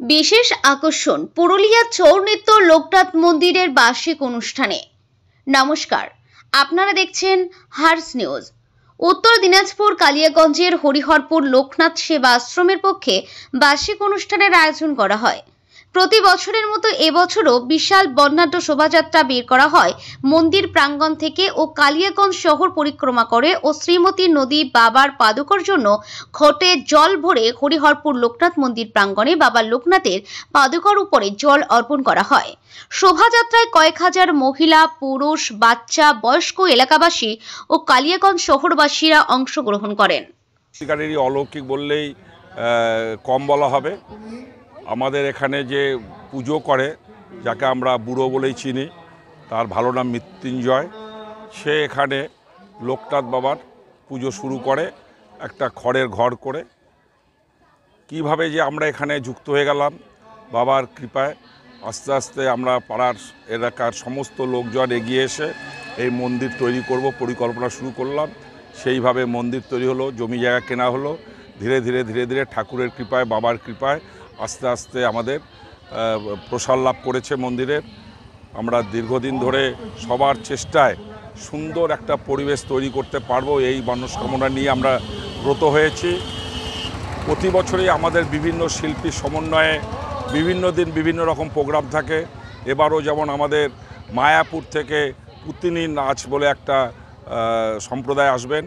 বিশেষ আকর্ষণ পুরুলিয়া ছৌ নৃত্য লোকনাথ মন্দিরের বার্ষিক অনুষ্ঠানে। নমস্কার, আপনারা দেখছেন হার্স নিউজ। উত্তর দিনাজপুর কালিয়াগঞ্জের হরিহরপুর লোকনাথ সেবা আশ্রমের পক্ষে বার্ষিক অনুষ্ঠানের আয়োজন করা হয়। প্রতি বছরের মতো এবছরও বিশাল বর্ণাঢ্য শোভাযাত্রা বের করা হয় মন্দির প্রাঙ্গণ থেকে ও কালিয়াগঞ্জ শহর পরিক্রমা করে ও শ্রীমতী নদী বাবার পাদুকার জন্য ঘটে জল ভরে হরিহরপুর লোকনাথ মন্দির প্রাঙ্গণে বাবা লোকনাথের পাদুকার উপরে জল অর্পণ করা হয়। শোভাযাত্রায় কয়েক হাজার মহিলা, পুরুষ, বাচ্চা, বয়স্ক এলাকাবাসী ও কালিয়াগঞ্জ শহরবাসীরা অংশগ্রহণ করেন। অলৌকিক বললেই কম বলা হবে। আমাদের এখানে যে পুজো করে, যাকে আমরা বুড়ো বলেই চিনি, তার ভালো নাম মৃত্যুঞ্জয়, সে এখানে লোকনাথ বাবার পুজো শুরু করে একটা খড়ের ঘর করে। কিভাবে যে আমরা এখানে যুক্ত হয়ে গেলাম বাবার কৃপায়, আস্তে আস্তে আমরা পাড়ার এলাকার সমস্ত লোকজন এগিয়ে এসে এই মন্দির তৈরি করব পরিকল্পনা শুরু করলাম। সেইভাবে মন্দির তৈরি হলো, জমি জায়গা কেনা হলো। ধীরে ধীরে ধীরে ধীরে ঠাকুরের কৃপায়, বাবার কৃপায় আস্তে আস্তে আমাদের প্রসার লাভ করেছে মন্দিরের। আমরা দীর্ঘদিন ধরে সবার চেষ্টায় সুন্দর একটা পরিবেশ তৈরি করতে পারবো, এই মনস্কামনা নিয়ে আমরা ব্রত হয়েছি। প্রতি বছরই আমাদের বিভিন্ন শিল্পীর সমন্বয়ে বিভিন্ন দিন বিভিন্ন রকম প্রোগ্রাম থাকে। এবারও যেমন আমাদের মায়াপুর থেকে পুতিনি নাচ বলে একটা সম্প্রদায় আসবেন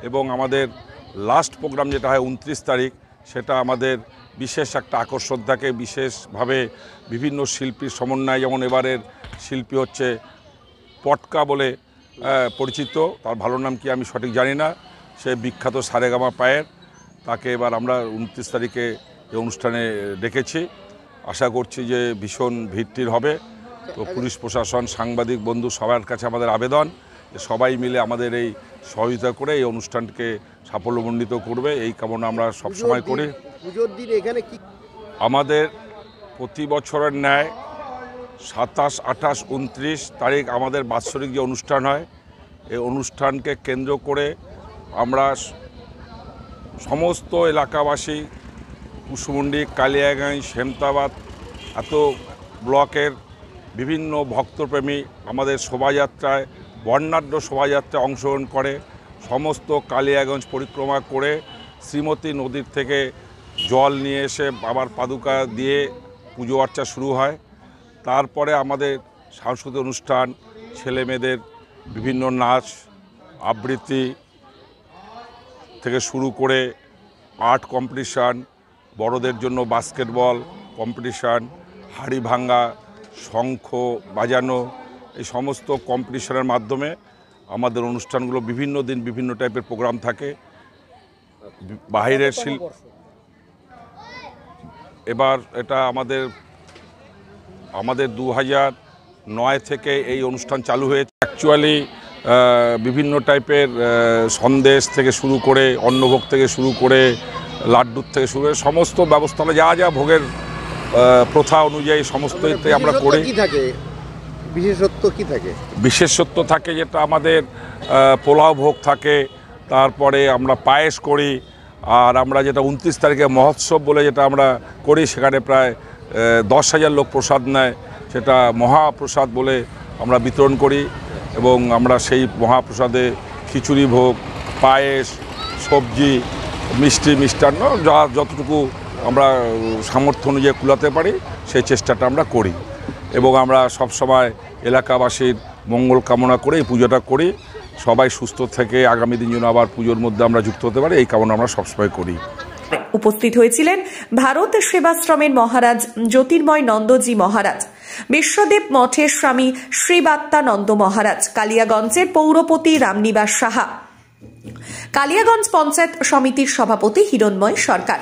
এবং আমাদের লাস্ট প্রোগ্রাম যেটা হয় 29 তারিখ, সেটা আমাদের বিশেষ একটা আকর্ষণ থাকে। বিশেষভাবে বিভিন্ন শিল্পীর সমন্বয়, যেমন এবারের শিল্পী হচ্ছে পটকা বলে পরিচিত, তার ভালো নাম কি আমি সঠিক জানি না, সে বিখ্যাত সারেগামা পায়ের, তাকে এবার আমরা 29 তারিখে এই অনুষ্ঠানে ডেকেছি। আশা করছি যে ভীষণ ভিড় হবে। তো পুলিশ প্রশাসন, সাংবাদিক বন্ধু সবার কাছে আমাদের আবেদন যে সবাই মিলে আমাদের এই সহযোগিতা করে এই অনুষ্ঠানকে সাফল্যমণ্ডিত করবে, এই কামনা আমরা সবসময় করি। পুজোর দিন এখানে কি আমাদের প্রতি বছরের ন্যায় 27, 28, 29 তারিখ আমাদের বাৎসরিক যে অনুষ্ঠান হয়, এই অনুষ্ঠানকে কেন্দ্র করে আমরা সমস্ত এলাকাবাসী, কুশমুন্ডি, কালিয়াগঞ্জ, হেমতাবাদ এত ব্লকের বিভিন্ন ভক্তপ্রেমী আমাদের শোভাযাত্রায়, বর্ণাঢ্য শোভাযাত্রায় অংশগ্রহণ করে। সমস্ত কালিয়াগঞ্জ পরিক্রমা করে শ্রীমতী নদীর থেকে জল নিয়ে এসে বাবার পাদুকা দিয়ে পুজো অর্চা শুরু হয়। তারপরে আমাদের সাংস্কৃতিক অনুষ্ঠান, ছেলে মেয়েদের বিভিন্ন নাচ, আবৃত্তি থেকে শুরু করে আর্ট কম্পিটিশান, বড়দের জন্য বাস্কেটবল কম্পিটিশান, হাড়ি ভাঙ্গা, শঙ্খ বাজানো, এই সমস্ত কম্পিটিশনের মাধ্যমে আমাদের অনুষ্ঠানগুলো বিভিন্ন দিন বিভিন্ন টাইপের প্রোগ্রাম থাকে। বাহিরের এবার এটা আমাদের 2009 থেকে এই অনুষ্ঠান চালু হয়েছে। অ্যাকচুয়ালি বিভিন্ন টাইপের সন্দেশ থেকে শুরু করে, অন্নভোগ থেকে শুরু করে, লাড্ডুর থেকে শুরু করে সমস্ত ব্যবস্থা যা যা ভোগের প্রথা অনুযায়ী সমস্ততে আমরা করি। বিশেষত্ব কি থাকে? বিশেষত্ব থাকে যেটা আমাদের পোলাও ভোগ থাকে, তারপরে আমরা পায়েস করি, আর আমরা যেটা 29 তারিখে মহোৎসব বলে যেটা আমরা করি, সেখানে প্রায় 10,000 লোক প্রসাদ নেয়, সেটা মহাপ্রসাদ বলে আমরা বিতরণ করি। এবং আমরা সেই মহাপ্রসাদে খিচুড়ি ভোগ, পায়েস, সবজি, মিষ্টি, মিষ্টান্ন যতটুকু আমরা সামর্থ্য অনুযায়ী কুলাতে পারি সেই চেষ্টাটা আমরা করি। এবং আমরা সবসময় এলাকাবাসীর মঙ্গল কামনা করে এই পুজোটা করি। সবাই সুস্থ থেকে আগামী দিন যেন আবার পুজোর মধ্যে আমরা যুক্ত হতে পারি, এই কামনা আমরা সবসময় করি। উপস্থিত হয়েছিলেন ভারত সেবাশ্রমের মহারাজ জ্যোতির্ময় নন্দজি মহারাজ, বিশ্বদেব মঠের স্বামী শ্রীবাত্তানন্দ মহারাজ, কালিয়াগঞ্জের পৌরপতি রামনিবাস সাহা, কালিয়াগঞ্জ পঞ্চায়েত সমিতির সভাপতি হিরণময় সরকার,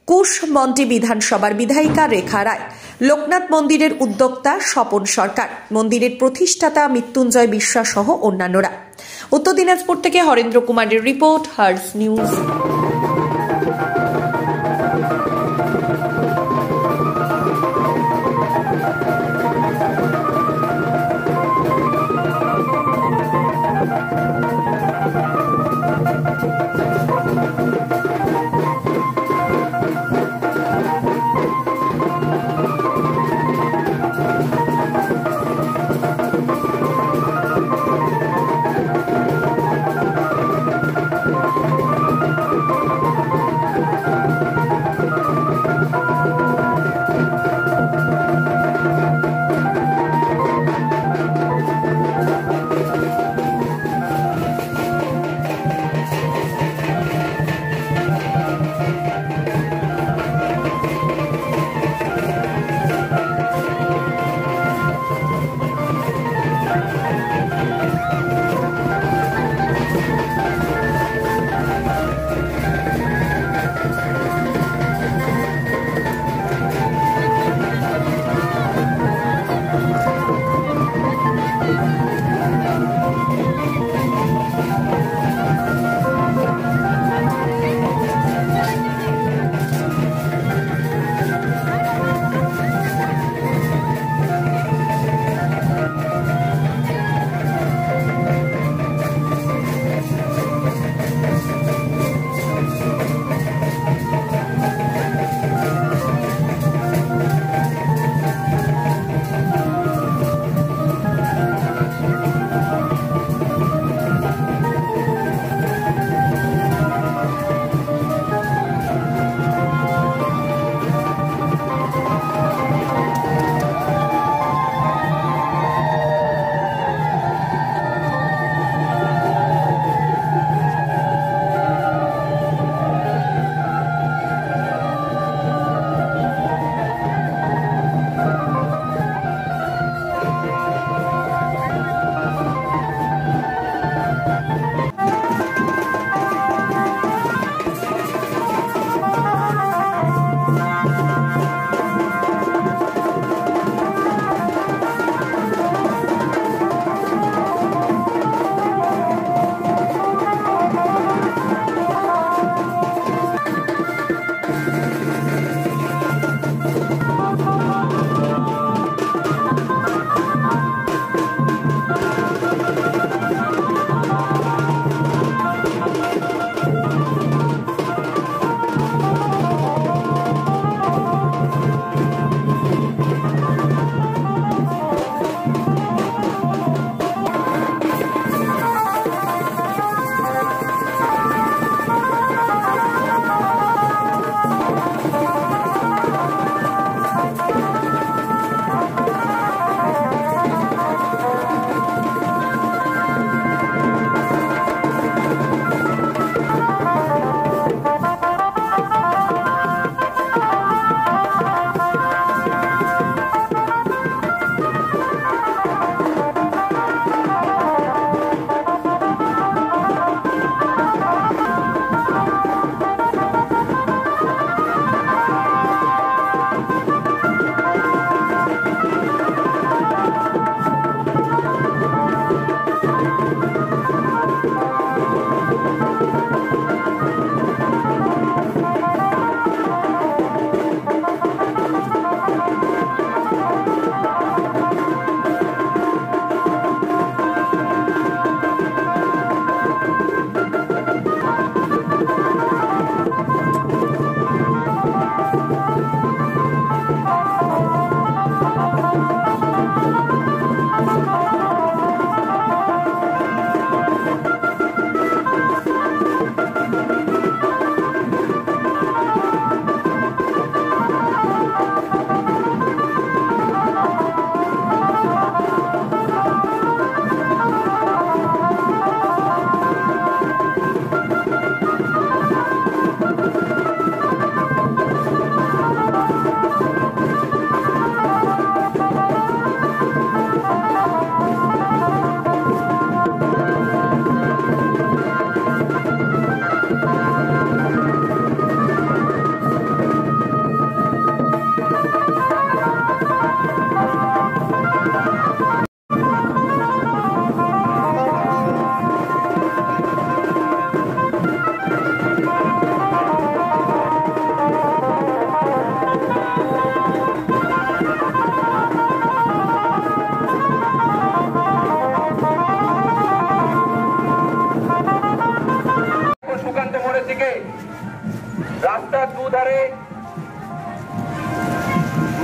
কুশমন্ডি বিধানসভার বিধায়িকা রেখা রায়, লোকনাথ মন্দিরের উদ্যোক্তা স্বপন সরকার, মন্দিরের প্রতিষ্ঠাতা মৃত্যুঞ্জয় বিশ্বাস সহ অন্যান্যরা। উত্তর দিনাজপুর থেকে হরেন্দ্র কুমারের রিপোর্ট, হার্স নিউজ।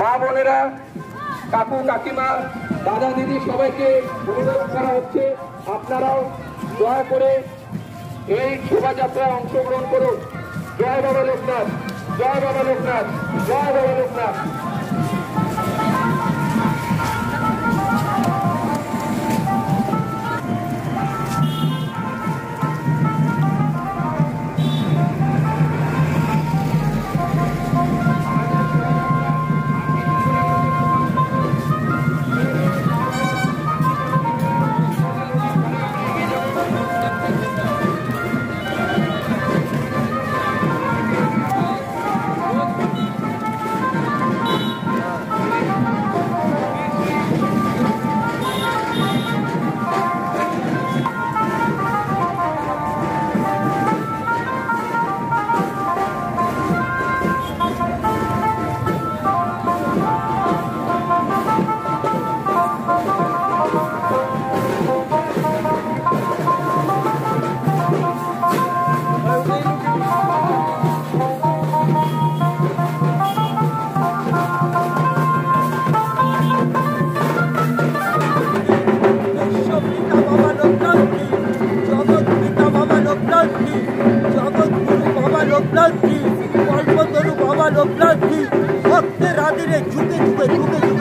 মা বোনেরা, কাকু কাকিমা, দাদা দিদি সবাইকে অনুরোধ করা হচ্ছে আপনারাও দয়া করে এই শোভাযাত্রায় অংশগ্রহণ করুন। জয় বাবা লোকনাথ, জয় বাবা লোকনাথ, জয় বাবা লোকনাথ।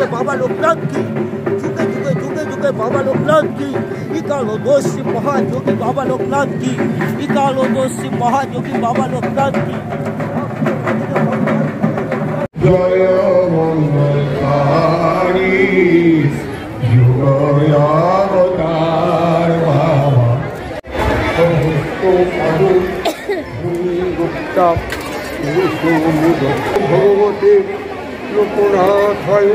बाबा लोकनाथ की झुके झुके झुके झुके बाबा लोकनाथ की इकालो दोषी महायोगी बाबा लोकनाथ की इकालो दोषी महायोगी बाबा लोकनाथ की जय मंगलकारी युगयावतार बाबा गुप्ता भगवती लोकनाथाय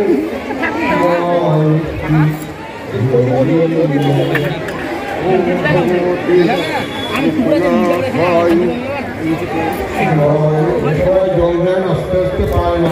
জল দেন আস্তে আস্তে পায় না।